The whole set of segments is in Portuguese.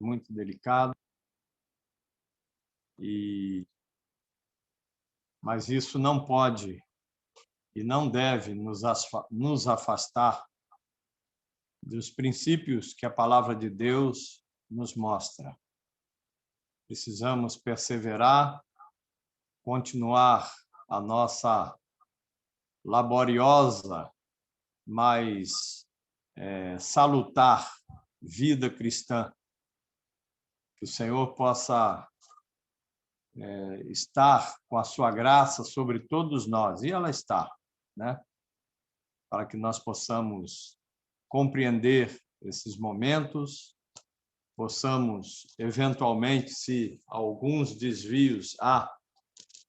muito delicado, mas isso não pode e não deve nos afastar dos princípios que a palavra de Deus nos mostra. Precisamos perseverar, continuar a nossa laboriosa, mas salutar vida cristã. Que o Senhor possa estar com a sua graça sobre todos nós, e ela está, né? Para que nós possamos compreender esses momentos, possamos, eventualmente, se alguns desvios há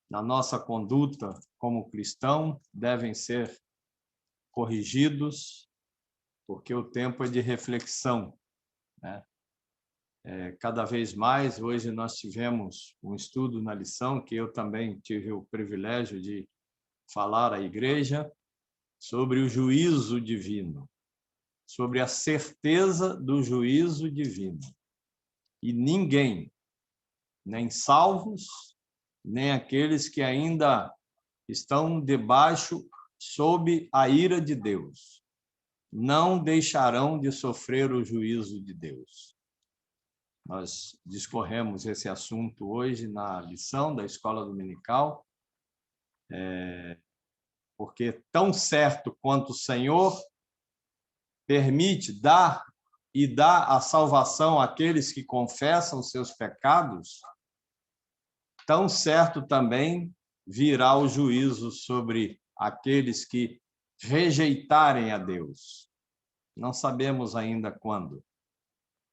na nossa conduta como cristão, devem ser corrigidos, porque o tempo é de reflexão, né? Cada vez mais, hoje nós tivemos um estudo na lição, que eu também tive o privilégio de falar à igreja, sobre o juízo divino, sobre a certeza do juízo divino. E ninguém, nem salvos, nem aqueles que ainda estão debaixo, sob a ira de Deus, não deixarão de sofrer o juízo de Deus. Nós discorremos esse assunto hoje na lição da Escola Dominical, porque tão certo quanto o Senhor permite dá a salvação àqueles que confessam seus pecados, tão certo também virá o juízo sobre aqueles que rejeitarem a Deus. Não sabemos ainda quando.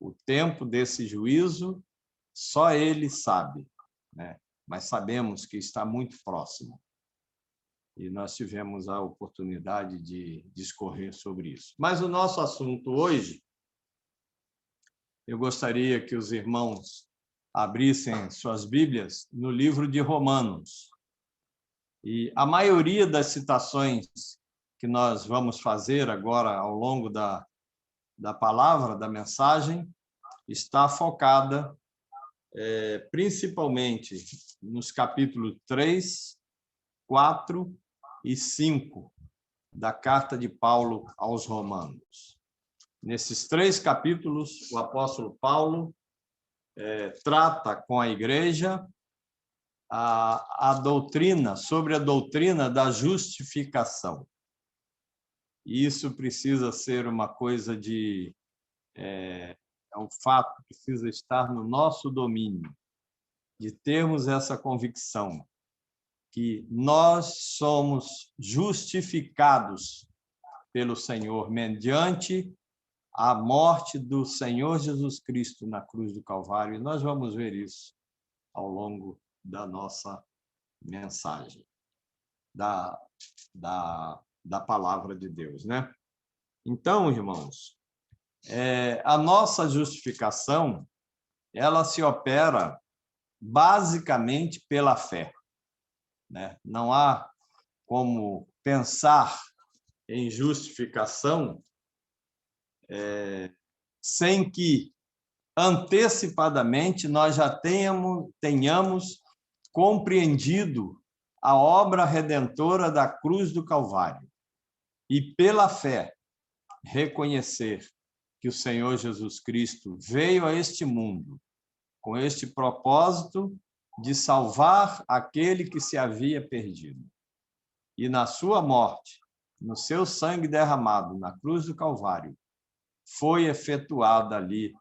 O tempo desse juízo, só Ele sabe, né? Mas sabemos que está muito próximo. E nós tivemos a oportunidade de discorrer sobre isso. Mas o nosso assunto hoje, eu gostaria que os irmãos abrissem suas Bíblias no livro de Romanos. E a maioria das citações que nós vamos fazer agora ao longo da palavra, da mensagem, está focada principalmente nos capítulos 3, 4 e 5 da carta de Paulo aos Romanos. Nesses 3 capítulos, o apóstolo Paulo trata com a igreja sobre a doutrina da justificação. E isso precisa ser uma coisa um fato, precisa estar no nosso domínio, de termos essa convicção que nós somos justificados pelo Senhor mediante a morte do Senhor Jesus Cristo na cruz do Calvário. E nós vamos ver isso ao longo da nossa mensagem, da palavra de Deus, né? Então, irmãos, a nossa justificação, ela se opera basicamente pela fé, né? Não há como pensar em justificação sem que antecipadamente nós já tenhamos compreendido a obra redentora da cruz do Calvário e, pela fé, reconhecer que o Senhor Jesus Cristo veio a este mundo com este propósito de salvar aquele que se havia perdido. E na sua morte, no seu sangue derramado na cruz do Calvário, foi efetuada ali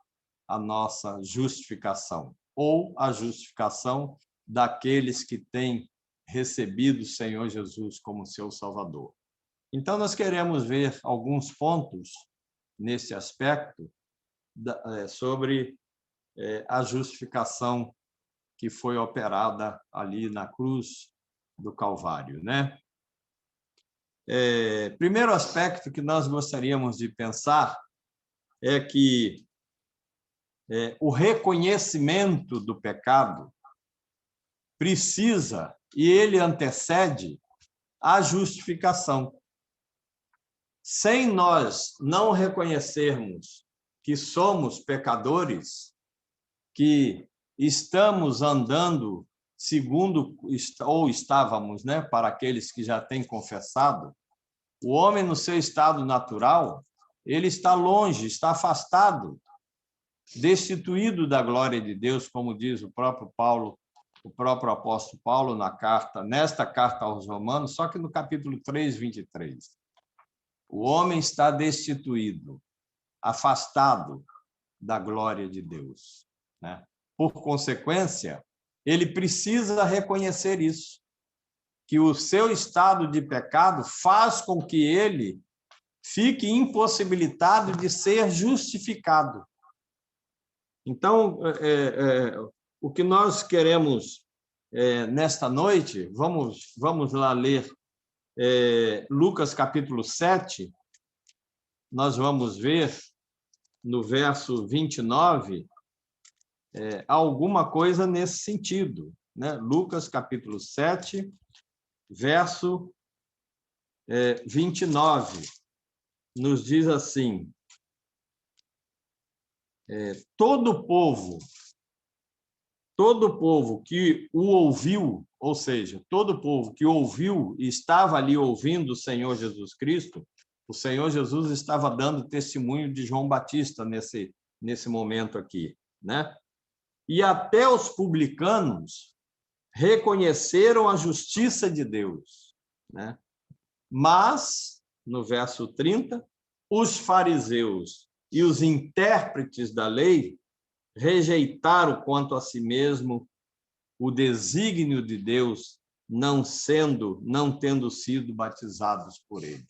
a nossa justificação, ou a justificação daqueles que têm recebido o Senhor Jesus como seu Salvador. Então, nós queremos ver alguns pontos nesse aspecto sobre a justificação que foi operada ali na cruz do Calvário, né? Primeiro aspecto que nós gostaríamos de pensar é que o reconhecimento do pecado precisa, e ele antecede, a justificação. Sem nós não reconhecermos que somos pecadores, que estamos andando segundo, ou estávamos, né, para aqueles que já têm confessado, o homem no seu estado natural, ele está longe, está afastado, destituído da glória de Deus, como diz o próprio Paulo, o próprio apóstolo Paulo nesta carta aos Romanos, só que no capítulo 3, 23. O homem está destituído, afastado da glória de Deus, né? Por consequência, ele precisa reconhecer isso, que o seu estado de pecado faz com que ele fique impossibilitado de ser justificado. Então, o que nós queremos nesta noite, vamos lá ler Lucas capítulo 7, nós vamos ver no verso 29 alguma coisa nesse sentido, né? Lucas capítulo 7, verso 29, nos diz assim: todo povo que o ouviu, ou seja, todo povo que ouviu e estava ali ouvindo o Senhor Jesus Cristo, o Senhor Jesus estava dando testemunho de João Batista nesse momento aqui, né? E até os publicanos reconheceram a justiça de Deus, né? Mas, no verso 30, os fariseus e os intérpretes da lei rejeitaram quanto a si mesmo o desígnio de Deus, não tendo sido batizados por ele.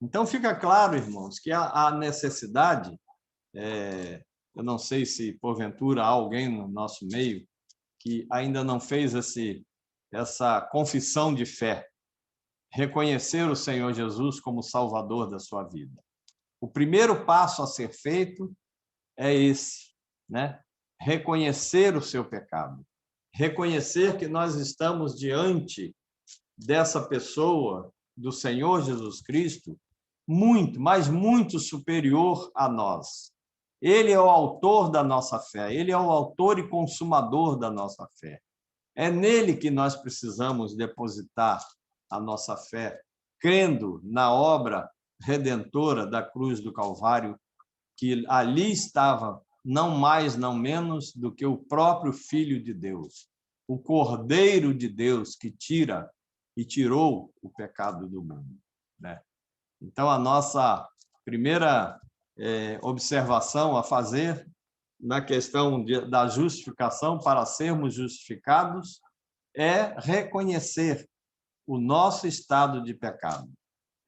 Então, fica claro, irmãos, que há necessidade, eu não sei se, porventura, há alguém no nosso meio que ainda não fez essa confissão de fé, reconhecer o Senhor Jesus como Salvador da sua vida. O primeiro passo a ser feito é esse, né? Reconhecer o seu pecado, reconhecer que nós estamos diante dessa pessoa, do Senhor Jesus Cristo, muito, mas muito superior a nós. Ele é o autor da nossa fé, ele é o autor e consumador da nossa fé. É nele que nós precisamos depositar a nossa fé, crendo na obra redentora da cruz do Calvário, que ali estava não mais, não menos do que o próprio Filho de Deus, o Cordeiro de Deus que tira e tirou o pecado do mundo, né? Então, a nossa primeira observação a fazer na questão da justificação, para sermos justificados, é reconhecer o nosso estado de pecado,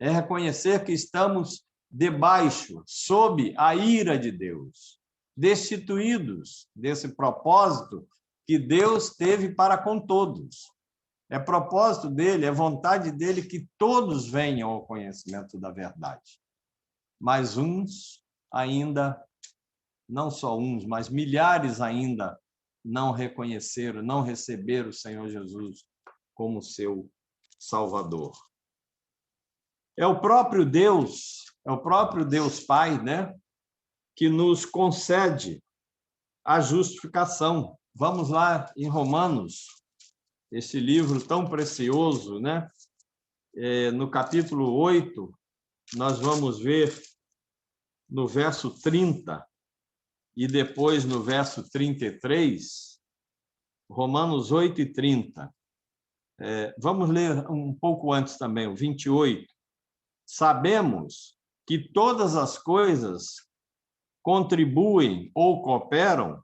é reconhecer que estamos debaixo, sob a ira de Deus, destituídos desse propósito que Deus teve para com todos. É propósito dele, é vontade dele que todos venham ao conhecimento da verdade. Mas uns ainda, não só uns, mas milhares ainda não reconheceram, não receberam o Senhor Jesus como seu Salvador. É o próprio Deus Pai, né, que nos concede a justificação. Vamos lá em Romanos, esse livro tão precioso, né? No capítulo 8, nós vamos ver no verso 30 e depois no verso 33, Romanos 8 e 30. Vamos ler um pouco antes também, o 28. Sabemos que todas as coisas contribuem ou cooperam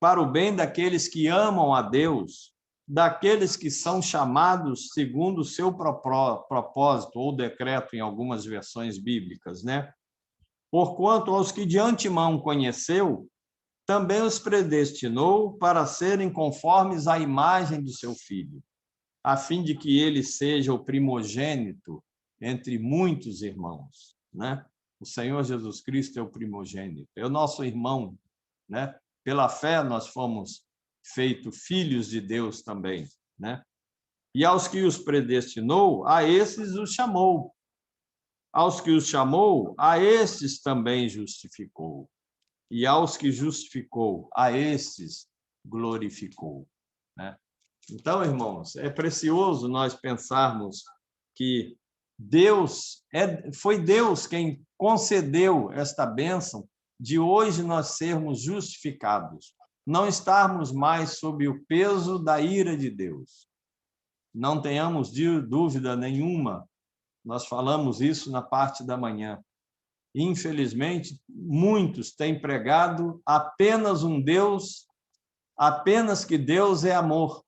para o bem daqueles que amam a Deus, daqueles que são chamados segundo o seu propósito, ou decreto em algumas versões bíblicas, né? Porquanto aos que de antemão conheceu, também os predestinou para serem conformes à imagem do seu Filho, a fim de que ele seja o primogênito entre muitos irmãos, né? O Senhor Jesus Cristo é o primogênito, é o nosso irmão, né? Pela fé nós fomos feitos filhos de Deus também, né? E aos que os predestinou, a esses os chamou. Aos que os chamou, a esses também justificou. e aos que justificou, a estes glorificou, né? Então, irmãos, é precioso nós pensarmos que foi Deus quem concedeu esta bênção de hoje nós sermos justificados, não estarmos mais sob o peso da ira de Deus. Não tenhamos dúvida nenhuma, nós falamos isso na parte da manhã. Infelizmente, muitos têm pregado apenas um Deus, apenas que Deus é amor,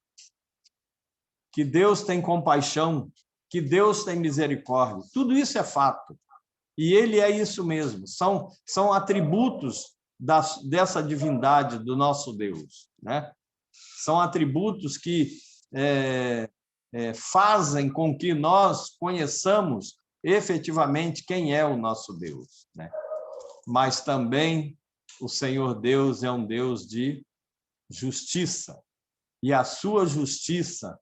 que Deus tem compaixão, que Deus tem misericórdia. Tudo isso é fato. E ele é isso mesmo. São atributos dessa divindade do nosso Deus, né? São atributos que fazem com que nós conheçamos efetivamente quem é o nosso Deus, né? Mas também o Senhor Deus é um Deus de justiça, e a sua justiça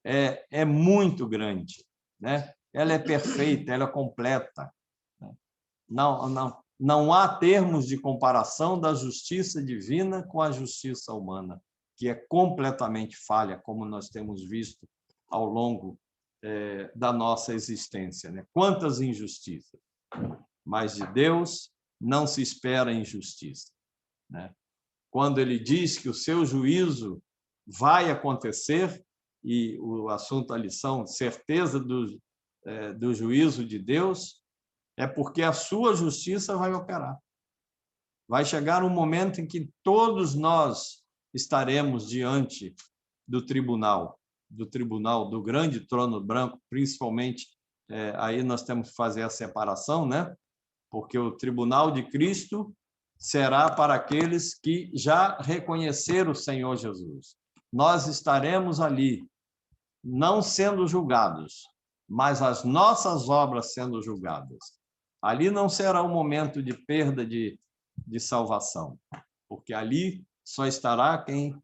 é muito grande, né? Ela é perfeita, ela é completa. Não há termos de comparação da justiça divina com a justiça humana, que é completamente falha, como nós temos visto ao longo da nossa existência, né? Quantas injustiças! Mas de Deus não se espera injustiça, né? Quando ele diz que o seu juízo vai acontecer, e o assunto, a lição, certeza do juízo de Deus, é porque a sua justiça vai operar. Vai chegar um momento em que todos nós estaremos diante do tribunal, do grande trono branco, principalmente, aí nós temos que fazer a separação, né? Porque o tribunal de Cristo será para aqueles que já reconheceram o Senhor Jesus. Nós estaremos ali, não sendo julgados, mas as nossas obras sendo julgadas. Ali não será um momento de perda de salvação, porque ali só estará quem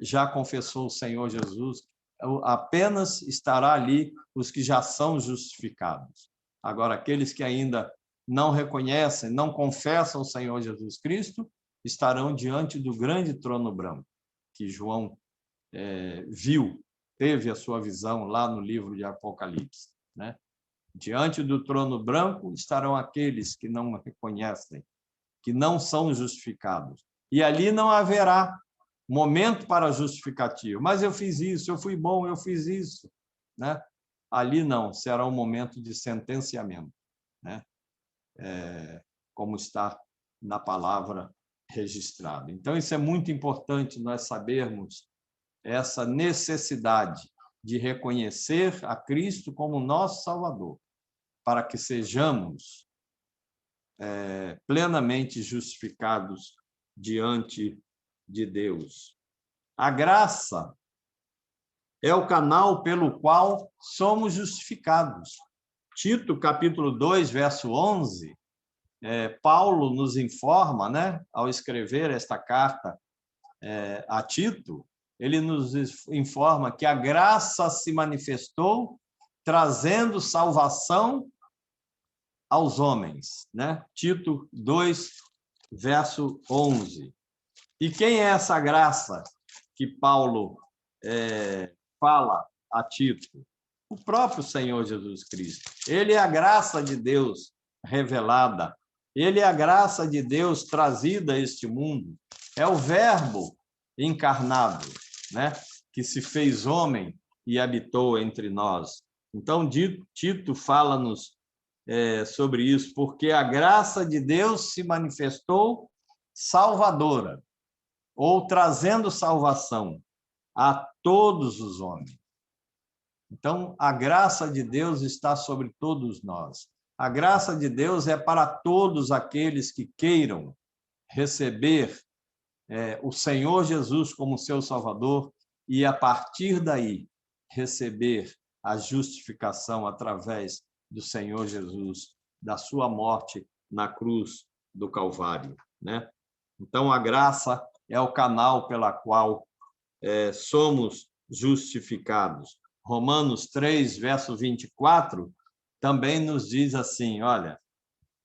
já confessou o Senhor Jesus, apenas estará ali os que já são justificados. Agora, aqueles que ainda não reconhecem, não confessam o Senhor Jesus Cristo, estarão diante do grande trono branco, que João viu, teve a sua visão lá no livro de Apocalipse, né? Diante do trono branco estarão aqueles que não reconhecem, que não são justificados. E ali não haverá momento para justificativo. Mas eu fiz isso, eu fui bom, eu fiz isso, né? Ali não, será um momento de sentenciamento, né? Como está na palavra registrada. Então, isso é muito importante nós sabermos essa necessidade de reconhecer a Cristo como nosso Salvador, para que sejamos plenamente justificados diante de Deus. A graça é o canal pelo qual somos justificados. Tito, capítulo 2, verso 11, Paulo nos informa, né, ao escrever esta carta a Tito, ele nos informa que a graça se manifestou trazendo salvação aos homens, né? Tito 2, verso 11. E quem é essa graça que Paulo fala a Tito? O próprio Senhor Jesus Cristo. Ele é a graça de Deus revelada. Ele é a graça de Deus trazida a este mundo. É o Verbo encarnado, né? Que se fez homem e habitou entre nós. Então, Tito fala-nos sobre isso, porque a graça de Deus se manifestou salvadora, ou trazendo salvação a todos os homens. Então, a graça de Deus está sobre todos nós. A graça de Deus é para todos aqueles que queiram receber o Senhor Jesus como seu Salvador e, a partir daí, receber a justificação através do Senhor Jesus, da sua morte na cruz do Calvário, né? Então, a graça é o canal pela qual somos justificados. Romanos 3, verso 24, também nos diz assim, olha,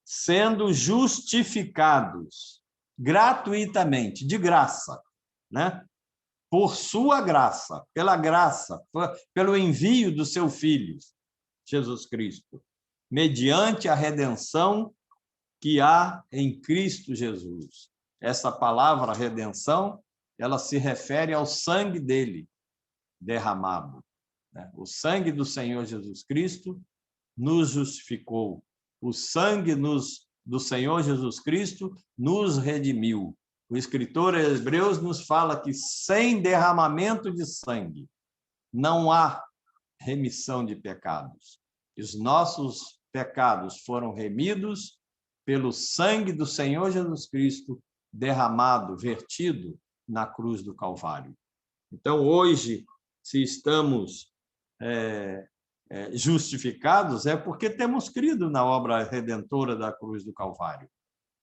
sendo justificados gratuitamente, de graça, né? Por sua graça, pelo envio do seu Filho, Jesus Cristo, mediante a redenção que há em Cristo Jesus. Essa palavra redenção, ela se refere ao sangue dele derramado, né? O sangue do Senhor Jesus Cristo nos justificou. O sangue do Senhor Jesus Cristo nos redimiu. O escritor Hebreus nos fala que sem derramamento de sangue não há remissão de pecados. Os nossos pecados foram remidos pelo sangue do Senhor Jesus Cristo derramado, vertido na cruz do Calvário. Então, hoje, se estamos justificados, é porque temos crido na obra redentora da cruz do Calvário.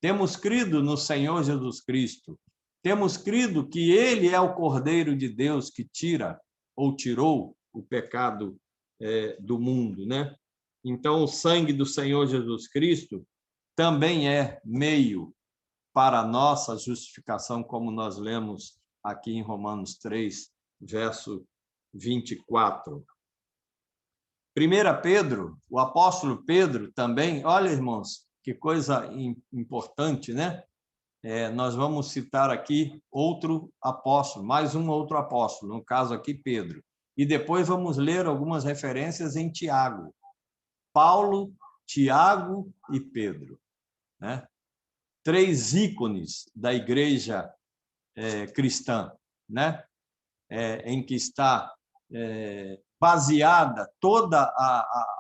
Temos crido no Senhor Jesus Cristo. Temos crido que ele é o Cordeiro de Deus que tira ou tirou o pecado do mundo, né? Então, o sangue do Senhor Jesus Cristo também é meio para a nossa justificação, como nós lemos aqui em Romanos 3, verso 24. 1 Pedro, o apóstolo Pedro também, olha, irmãos, que coisa importante, né? Nós vamos citar aqui outro apóstolo, mais um outro apóstolo, no caso aqui Pedro. E depois vamos ler algumas referências em Tiago. Paulo, Tiago e Pedro, né? 3 ícones da igreja cristã, né? Em que está baseada toda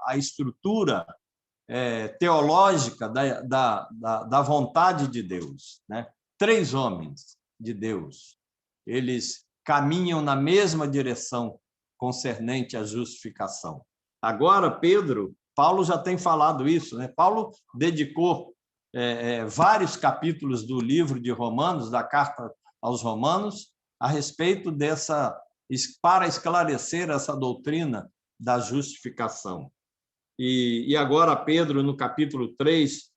a estrutura teológica da vontade de Deus, né? 3 homens de Deus, eles caminham na mesma direção concernente à justificação. Agora, Paulo já tem falado isso, né? Paulo dedicou vários capítulos do livro de Romanos, da carta aos Romanos, a respeito para esclarecer essa doutrina da justificação. E agora Pedro, no capítulo 3,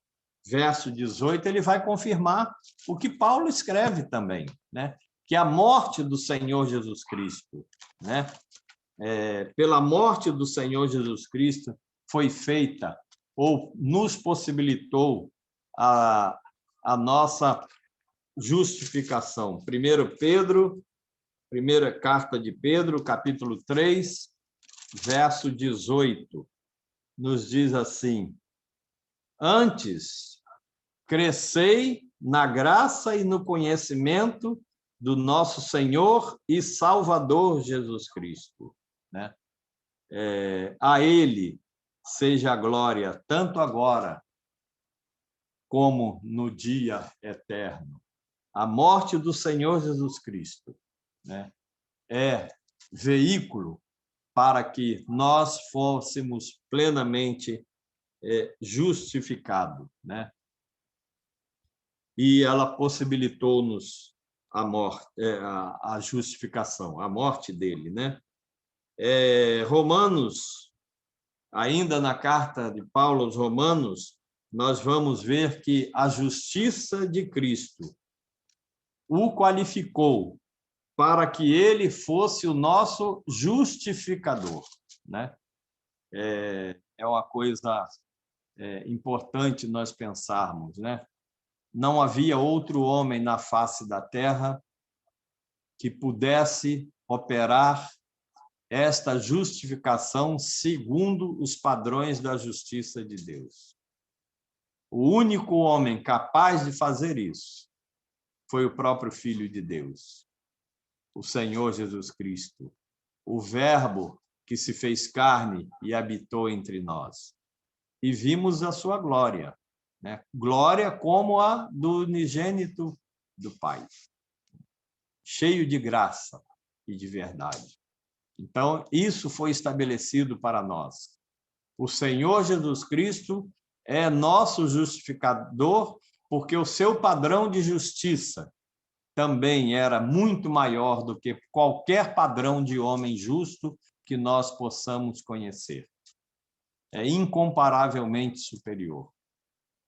verso 18, ele vai confirmar o que Paulo escreve também, né? Que a morte do Senhor Jesus Cristo, né? Pela morte do Senhor Jesus Cristo foi feita ou nos possibilitou a nossa justificação. Primeira carta de Pedro, capítulo 3, verso 18, nos diz assim: antes, crescei na graça e no conhecimento do nosso Senhor e Salvador Jesus Cristo, né? A ele seja a glória, tanto agora como no dia eterno. A morte do Senhor Jesus Cristo, né, é veículo para que nós fôssemos plenamente justificados, né? E ela possibilitou-nos a morte, a justificação, a morte dele, né? Romanos, ainda na carta de Paulo aos Romanos, nós vamos ver que a justiça de Cristo o qualificou para que ele fosse o nosso justificador, né? É uma coisa importante nós pensarmos, né? Não havia outro homem na face da terra que pudesse operar esta justificação segundo os padrões da justiça de Deus. O único homem capaz de fazer isso foi o próprio Filho de Deus, o Senhor Jesus Cristo, o Verbo que se fez carne e habitou entre nós. E vimos a sua glória, né? Glória como a do unigênito do Pai, cheio de graça e de verdade. Então, isso foi estabelecido para nós. O Senhor Jesus Cristo é nosso justificador, porque o seu padrão de justiça também era muito maior do que qualquer padrão de homem justo que nós possamos conhecer. É incomparavelmente superior.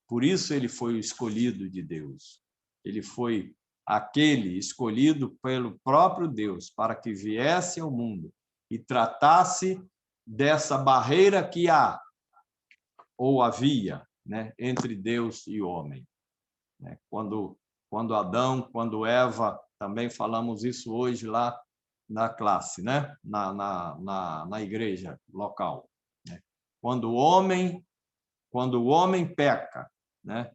Por isso ele foi o escolhido de Deus. Ele foi aquele escolhido pelo próprio Deus para que viesse ao mundo e tratasse dessa barreira que há ou havia, né, entre Deus e o homem. Quando Adão, quando Eva, também falamos isso hoje lá na classe, né, na igreja local, né? Quando o homem peca, né,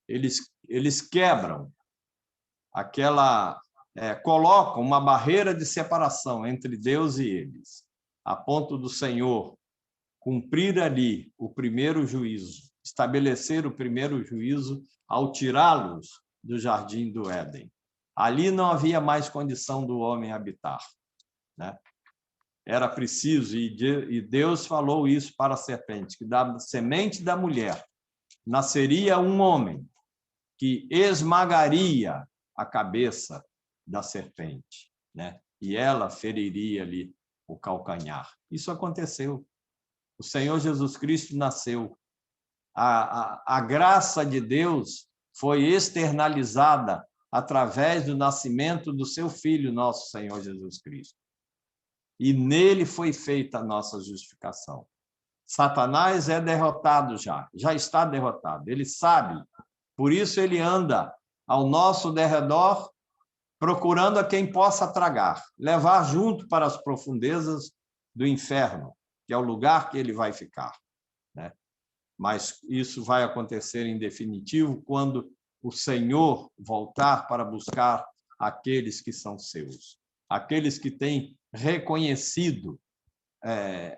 eles quebram colocam uma barreira de separação entre Deus e eles, a ponto do Senhor cumprir ali o primeiro juízo, estabelecer o primeiro juízo ao tirá-los do jardim do Éden. Ali não havia mais condição do homem habitar, né? Era preciso, e Deus falou isso para a serpente, que da semente da mulher nasceria um homem que esmagaria a cabeça da serpente, né? E ela feriria ali o calcanhar. Isso aconteceu. O Senhor Jesus Cristo nasceu. A graça de Deus foi externalizada através do nascimento do seu Filho, nosso Senhor Jesus Cristo. E nele foi feita a nossa justificação. Satanás é derrotado já está derrotado. Ele sabe, por isso ele anda ao nosso derredor, procurando a quem possa tragar, levar junto para as profundezas do inferno, que é o lugar que ele vai ficar, né? Mas isso vai acontecer em definitivo quando o Senhor voltar para buscar aqueles que são seus, aqueles que têm reconhecido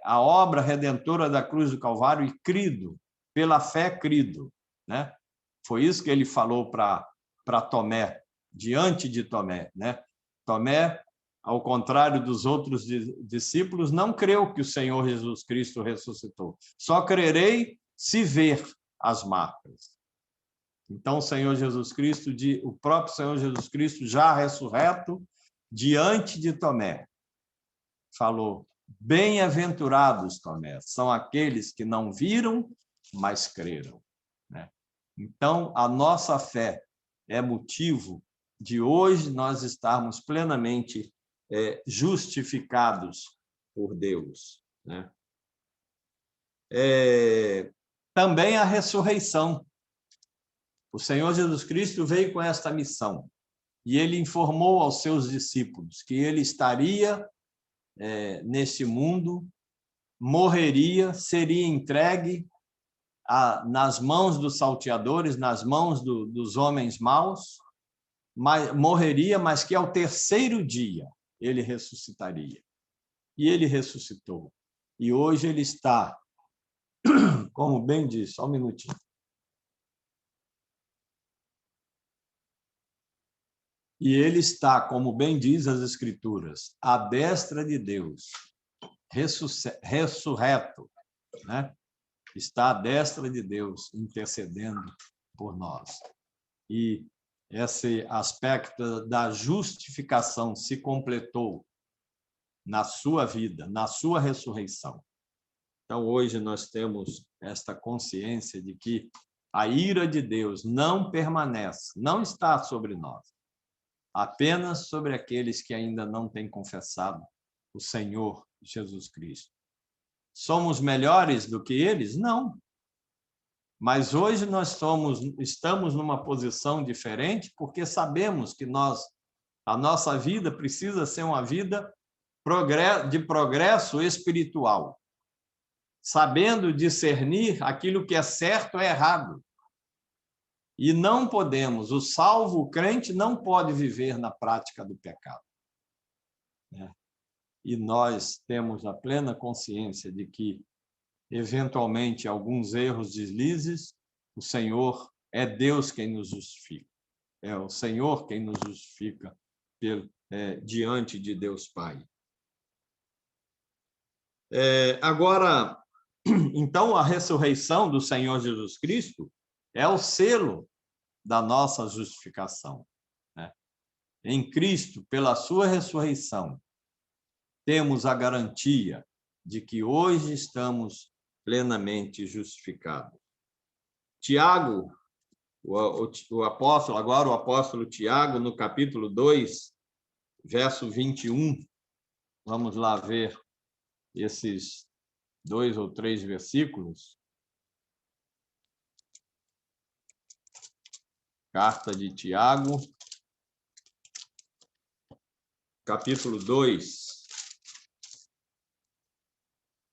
a obra redentora da cruz do Calvário e crido, pela fé crido, né? Foi isso que ele falou para Tomé, diante de Tomé, né? Tomé, ao contrário dos outros discípulos, não creu que o Senhor Jesus Cristo ressuscitou. Só crerei se ver as marcas. Então, o Senhor Jesus Cristo, o próprio Senhor Jesus Cristo, já ressurreto, diante de Tomé, falou: bem-aventurados, Tomé, são aqueles que não viram, mas creram, né? Então, a nossa fé é motivo de hoje nós estarmos plenamente justificados por Deus, né? Também a ressurreição. O Senhor Jesus Cristo veio com esta missão e ele informou aos seus discípulos que ele estaria neste mundo, morreria, seria entregue nas mãos dos salteadores, nas mãos dos homens maus, morreria, mas que ao terceiro dia ele ressuscitaria. E ele ressuscitou. E hoje ele está, como bem disse, só um minutinho. E ele está, como bem diz as Escrituras, à destra de Deus, ressurreto, né? Está à destra de Deus, intercedendo por nós. E esse aspecto da justificação se completou na sua vida, na sua ressurreição. Então, hoje nós temos esta consciência de que a ira de Deus não permanece, não está sobre nós, apenas sobre aqueles que ainda não têm confessado o Senhor Jesus Cristo. Somos melhores do que eles? Não. Mas hoje nós estamos numa posição diferente porque sabemos que a nossa vida precisa ser uma vida de progresso espiritual, sabendo discernir aquilo que é certo e errado. E não podemos, o salvo, o crente, não pode viver na prática do pecado, né? E nós temos a plena consciência de que, eventualmente, alguns erros, deslizes, o Senhor é Deus quem nos justifica. É o Senhor quem nos justifica diante de Deus Pai. Agora, então, a ressurreição do Senhor Jesus Cristo é o selo da nossa justificação, né? Em Cristo, pela sua ressurreição, temos a garantia de que hoje estamos plenamente justificados. Tiago, o apóstolo, agora o apóstolo Tiago, no capítulo 2, verso 21. Vamos lá ver esses 2 ou 3 versículos. Carta de Tiago, capítulo 2.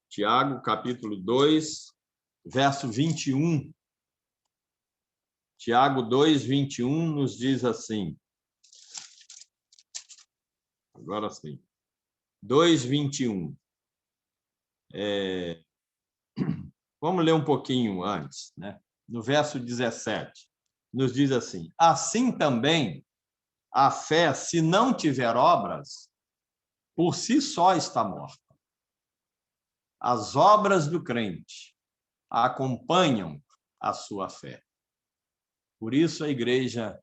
Tiago, capítulo 2, verso 21. Tiago 2, 21 nos diz assim. Agora sim. 2, 21. Vamos ler um pouquinho antes, né? No verso 17, nos diz assim: assim também a fé, se não tiver obras, por si só está morta. As obras do crente acompanham a sua fé. Por isso a igreja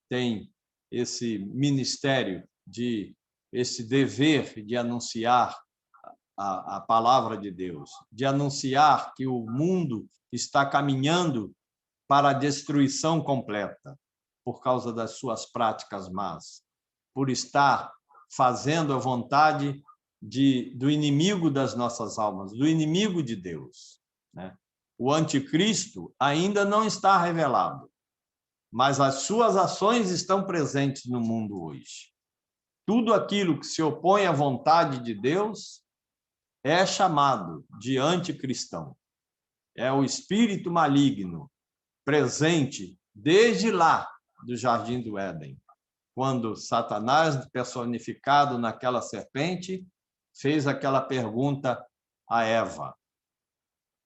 tem esse ministério, esse dever de anunciar a palavra de Deus, de anunciar que o mundo está caminhando para a destruição completa por causa das suas práticas más, por estar fazendo a vontade do inimigo das nossas almas, do inimigo de Deus, né? O anticristo ainda não está revelado, mas as suas ações estão presentes no mundo hoje. Tudo aquilo que se opõe à vontade de Deus é chamado de anticristão. É o espírito maligno presente desde lá do Jardim do Éden, quando Satanás, personificado naquela serpente, fez aquela pergunta a Eva,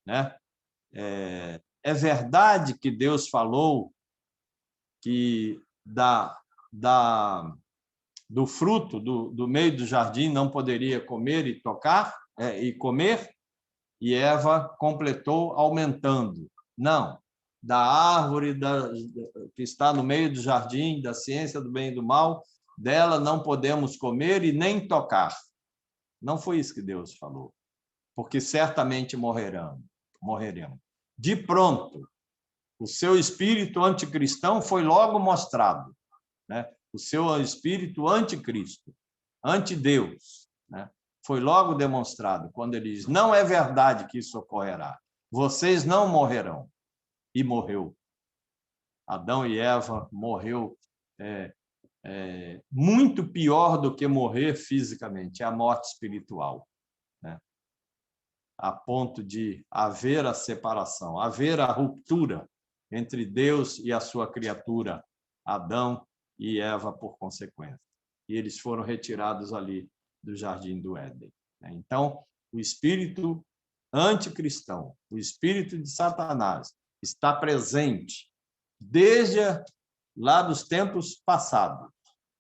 né? É verdade que Deus falou que do fruto do meio do jardim não poderia comer e tocar e comer? E Eva completou aumentando. Não, da árvore que está no meio do jardim, da ciência do bem e do mal, dela não podemos comer e nem tocar. Não foi isso que Deus falou, porque certamente morreremos. De pronto, o seu espírito anticristão foi logo mostrado, né? O seu espírito anticristo, antideus, né? Foi logo demonstrado quando ele diz: não é verdade que isso ocorrerá, vocês não morrerão. E morreu. Adão e Eva morreu muito pior do que morrer fisicamente, é a morte espiritual, né? A ponto de haver a separação, haver a ruptura entre Deus e a sua criatura, Adão e Eva, por consequência. E eles foram retirados ali do Jardim do Éden. Então, o espírito anticristão, o espírito de Satanás, está presente desde lá dos tempos passados,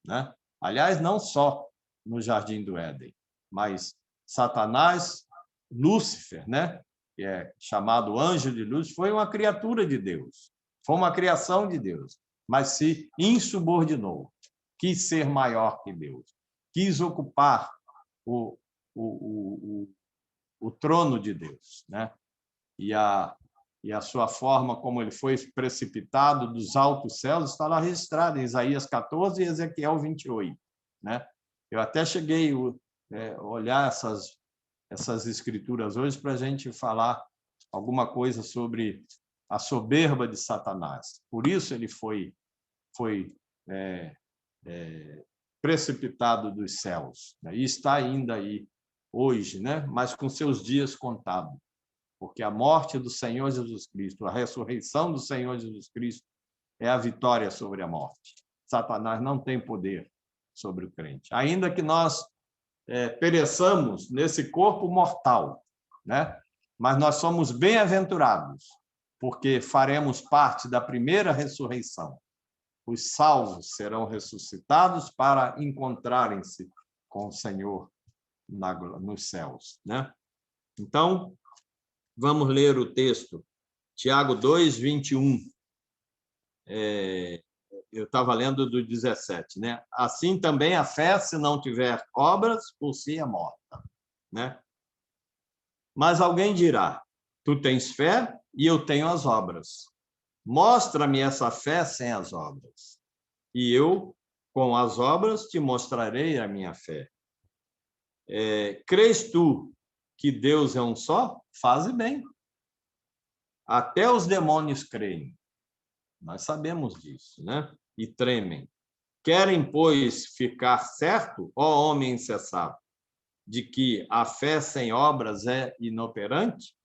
né? Aliás, não só no Jardim do Éden, mas Satanás, Lúcifer, né? Que é chamado anjo de luz, foi uma criatura de Deus, foi uma criação de Deus, mas se insubordinou, quis ser maior que Deus, quis ocupar o trono de Deus, né? E a sua forma como ele foi precipitado dos altos céus está lá registrado em Isaías 14 e Ezequiel 28, né? Eu até cheguei a olhar essas escrituras hoje para a gente falar alguma coisa sobre a soberba de Satanás. Por isso ele foi precipitado dos céus, né? E está ainda aí hoje, né? Mas com seus dias contados, porque a morte do Senhor Jesus Cristo, a ressurreição do Senhor Jesus Cristo é a vitória sobre a morte. Satanás não tem poder sobre o crente, ainda que nós pereçamos nesse corpo mortal, né? Mas nós somos bem-aventurados, porque faremos parte da primeira ressurreição. Os salvos serão ressuscitados para encontrarem-se com o Senhor nos céus, né? Então, vamos ler o texto, Tiago 2, 21. Eu estava lendo do 17, né? Assim também a fé, se não tiver obras, por si é morta, né? Mas alguém dirá: tu tens fé e eu tenho as obras. Mostra-me essa fé sem as obras, e eu, com as obras, te mostrarei a minha fé. Crês tu que Deus é um só? Faze bem. Até os demônios creem. Nós sabemos disso, né? E tremem. Querem, pois, ficar certo, ó homem insensato, de que a fé sem obras é inoperante?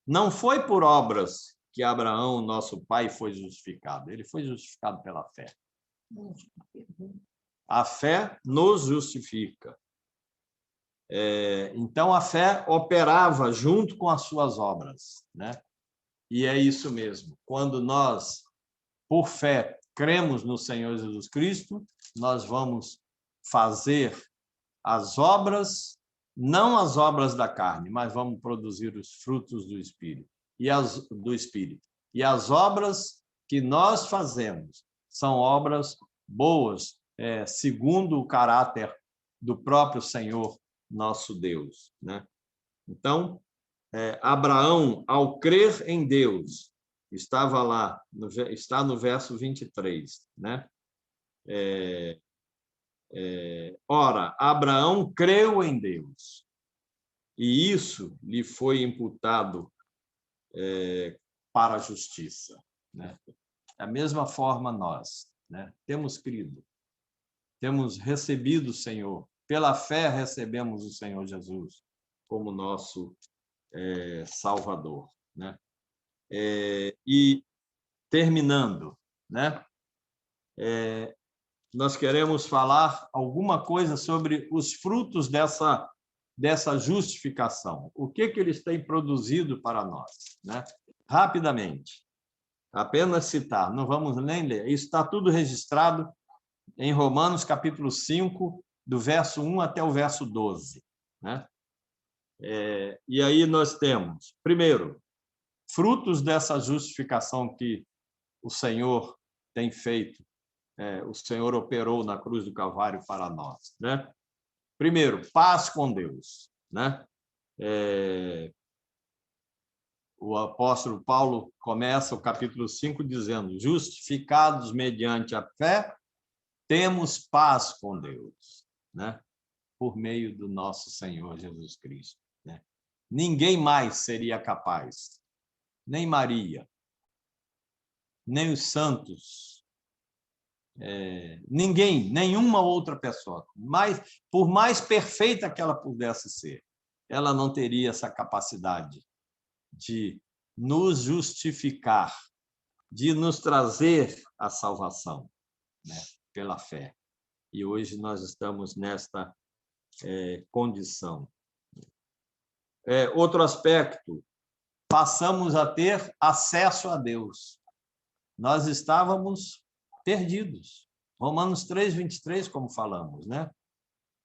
Não foi por obras que Abraão, nosso pai, foi justificado. Ele foi justificado pela fé. A fé nos justifica. Então, a fé operava junto com as suas obras, né? E é isso mesmo. Quando nós, por fé, cremos no Senhor Jesus Cristo, nós vamos fazer as obras, não as obras da carne, mas vamos produzir os frutos do Espírito. E as obras que nós fazemos são obras boas, segundo o caráter do próprio Senhor, nosso Deus, né? Então, Abraão, ao crer em Deus, estava lá, está no verso 23, né? Ora, Abraão creu em Deus, e isso lhe foi imputado para a justiça, né? Da mesma forma nós, né? Temos crido, temos recebido o Senhor, pela fé recebemos o Senhor Jesus como nosso Salvador, né? E terminando, né? Nós queremos falar alguma coisa sobre os frutos dessa justificação. O que eles têm produzido para nós, né? Rapidamente, apenas citar, não vamos nem ler. Isso está tudo registrado em Romanos, capítulo 5, do verso 1 até o verso 12, né? E aí nós temos, primeiro, frutos dessa justificação que o Senhor tem feito, o Senhor operou na cruz do Calvário para nós, né? Primeiro, paz com Deus, né? O apóstolo Paulo começa o capítulo 5 dizendo: justificados mediante a fé, temos paz com Deus, né? Por meio do nosso Senhor Jesus Cristo, né? Ninguém mais seria capaz, nem Maria, nem os santos, ninguém, nenhuma outra pessoa, por mais perfeita que ela pudesse ser, ela não teria essa capacidade de nos justificar, de nos trazer a salvação, né, pela fé. E hoje nós estamos nesta condição. Outro aspecto, passamos a ter acesso a Deus. Nós estávamos perdidos. Romanos 3, 23, como falamos, né?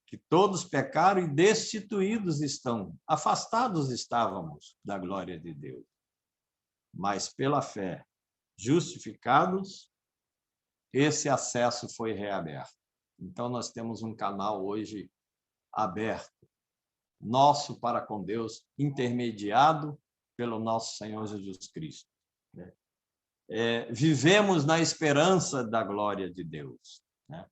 Que todos pecaram e destituídos estão, afastados estávamos da glória de Deus. Mas pela fé, justificados, esse acesso foi reaberto. Então nós temos um canal hoje aberto, nosso para com Deus, intermediado pelo nosso Senhor Jesus Cristo, né? Vivemos na esperança da glória de Deus, né?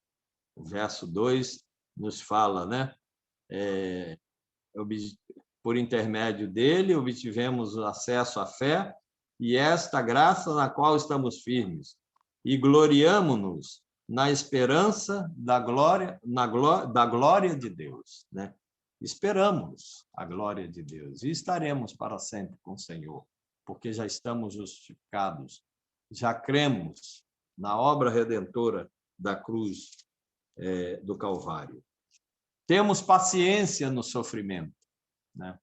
O verso 2 nos fala, né? Por intermédio dele, obtivemos acesso à fé, e esta graça na qual estamos firmes, e gloriamo-nos na esperança da glória de Deus, né? Esperamos a glória de Deus e estaremos para sempre com o Senhor, porque já estamos justificados, já cremos na obra redentora da cruz do Calvário. Temos paciência no sofrimento, né?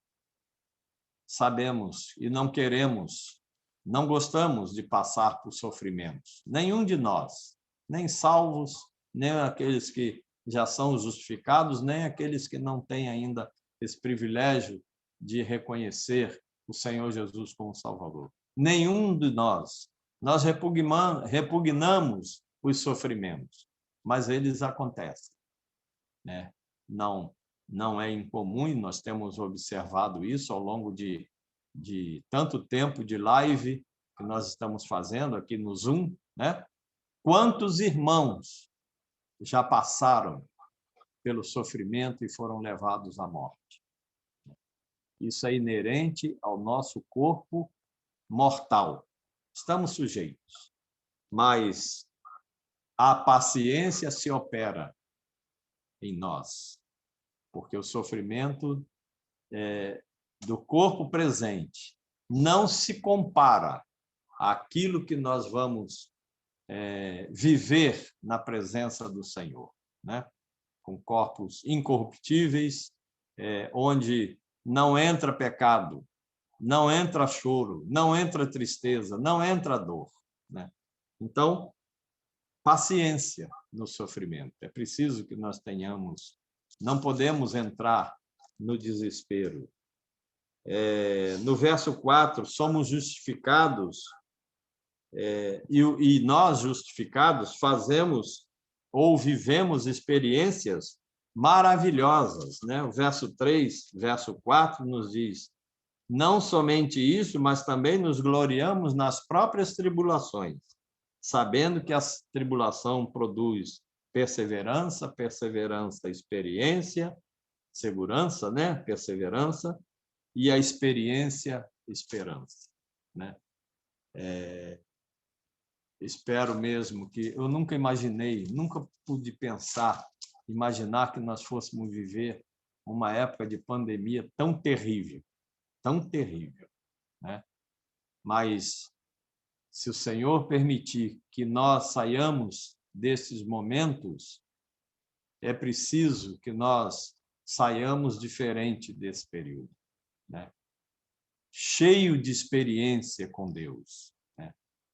Sabemos e não queremos, não gostamos de passar por sofrimentos. Nenhum de nós, nem salvos, nem aqueles que já são justificados, nem aqueles que não têm ainda esse privilégio de reconhecer o Senhor Jesus como Salvador. Nenhum de nós. Nós repugnamos os sofrimentos, mas eles acontecem, né? Não é incomum, nós temos observado isso ao longo de tanto tempo de live, que nós estamos fazendo aqui no Zoom, né? Quantos irmãos já passaram pelo sofrimento e foram levados à morte? Isso é inerente ao nosso corpo mortal. Estamos sujeitos, mas a paciência se opera em nós, porque o sofrimento do corpo presente não se compara àquilo que nós vamos viver na presença do Senhor, né? Com corpos incorruptíveis, onde não entra pecado, não entra choro, não entra tristeza, não entra dor, né? Então, paciência no sofrimento. É preciso que nós tenhamos, não podemos entrar no desespero. No verso 4, somos justificados, e nós, justificados, fazemos ou vivemos experiências maravilhosas, né? O verso 3, verso 4 nos diz: não somente isso, mas também nos gloriamos nas próprias tribulações, sabendo que a tribulação produz perseverança, perseverança, experiência, segurança, né? Perseverança, e a experiência, esperança, né? Espero mesmo que... Eu nunca imaginei, nunca pude imaginar que nós fôssemos viver uma época de pandemia tão terrível, né? Mas, se o Senhor permitir que nós saiamos desses momentos, é preciso que nós saiamos diferente desse período, né? Cheio de experiência com Deus, né?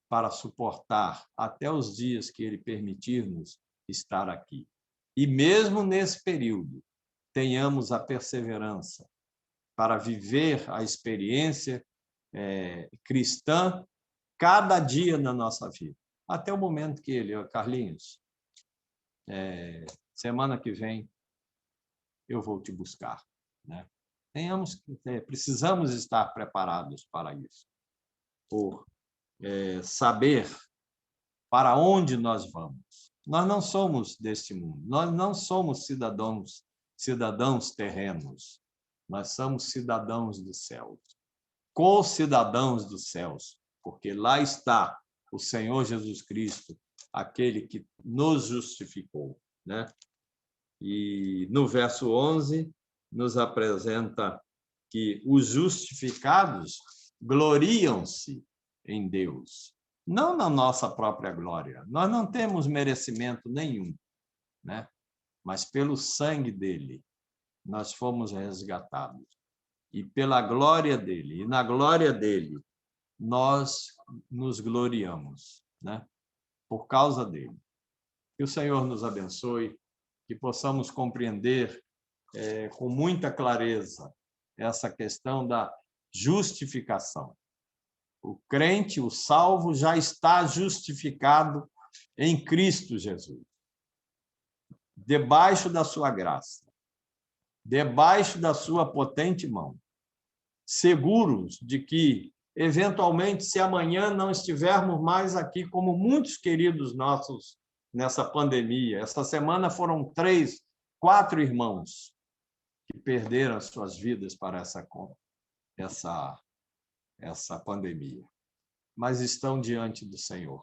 Para suportar até os dias que Ele permitir-nos estar aqui. E mesmo nesse período, tenhamos a perseverança para viver a experiência cristã cada dia na nossa vida, até o momento que Ele, Carlinhos, semana que vem eu vou te buscar, né? Precisamos estar preparados para isso, por saber para onde nós vamos. Nós não somos deste mundo, nós não somos cidadãos terrenos, nós somos cidadãos dos céus, co-cidadãos dos céus, porque lá está o Senhor Jesus Cristo, aquele que nos justificou, né? E no verso 11 nos apresenta que os justificados gloriam-se em Deus, não na nossa própria glória. Nós não temos merecimento nenhum, né? Mas pelo sangue dele nós fomos resgatados. E pela glória dele, e na glória dele, nós nos gloriamos, né? Por causa dele. Que o Senhor nos abençoe, que possamos compreender com muita clareza essa questão da justificação. O crente, o salvo, já está justificado em Cristo Jesus, debaixo da sua graça, debaixo da sua potente mão, seguros de que, eventualmente, se amanhã não estivermos mais aqui, como muitos queridos nossos nessa pandemia, essa semana foram 3, 4 irmãos que perderam as suas vidas para essa pandemia, mas estão diante do Senhor,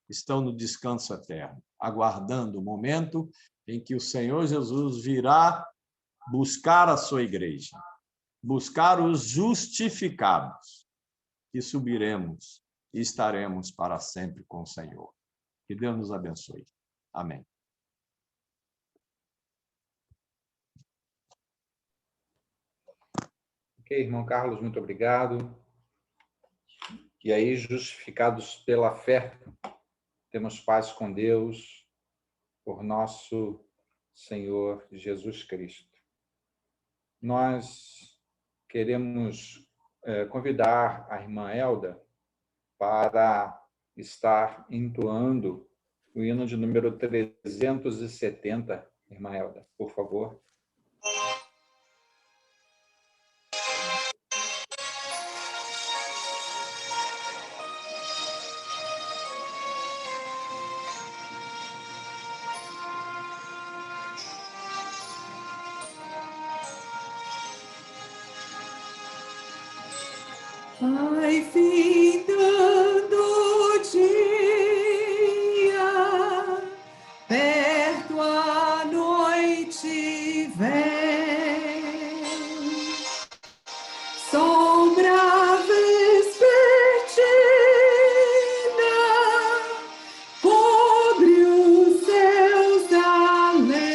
estão no descanso eterno, aguardando o momento em que o Senhor Jesus virá buscar a sua igreja, buscar os justificados, e subiremos e estaremos para sempre com o Senhor. Que Deus nos abençoe. Amém. Ok, irmão Carlos, muito obrigado. E aí, justificados pela fé, temos paz com Deus, por nosso Senhor Jesus Cristo. Nós queremos convidar a irmã Elda para estar entoando o hino de número 370. Irmã Elda, por favor. Vai findando o dia, perto a noite vem, sombra vespertina cobre os céus além.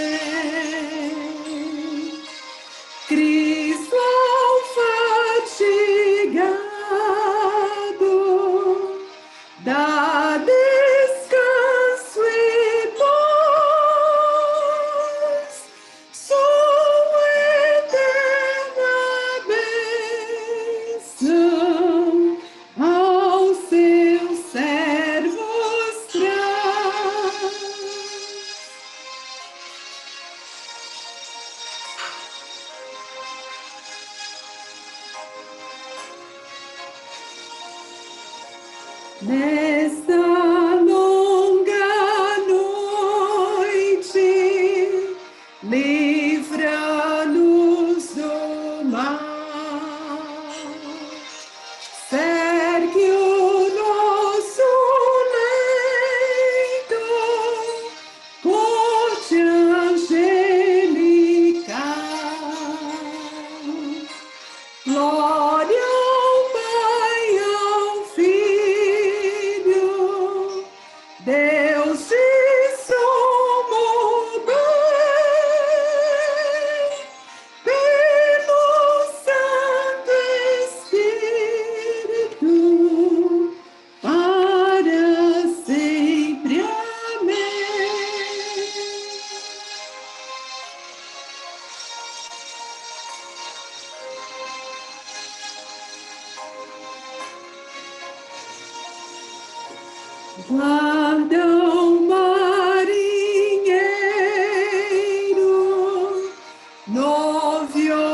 Cristo fatigado dá descanso e paz, sua eterna bênção aos seus servos traz. Nesta longa noite, livra-nos do mal. Cerque o nosso leito, corte angelical. Glória ao Pai, ao Filho, Deus de sumo bem, pelo Santo Espírito, para sempre. Amém. Guarda o marinheiro, novio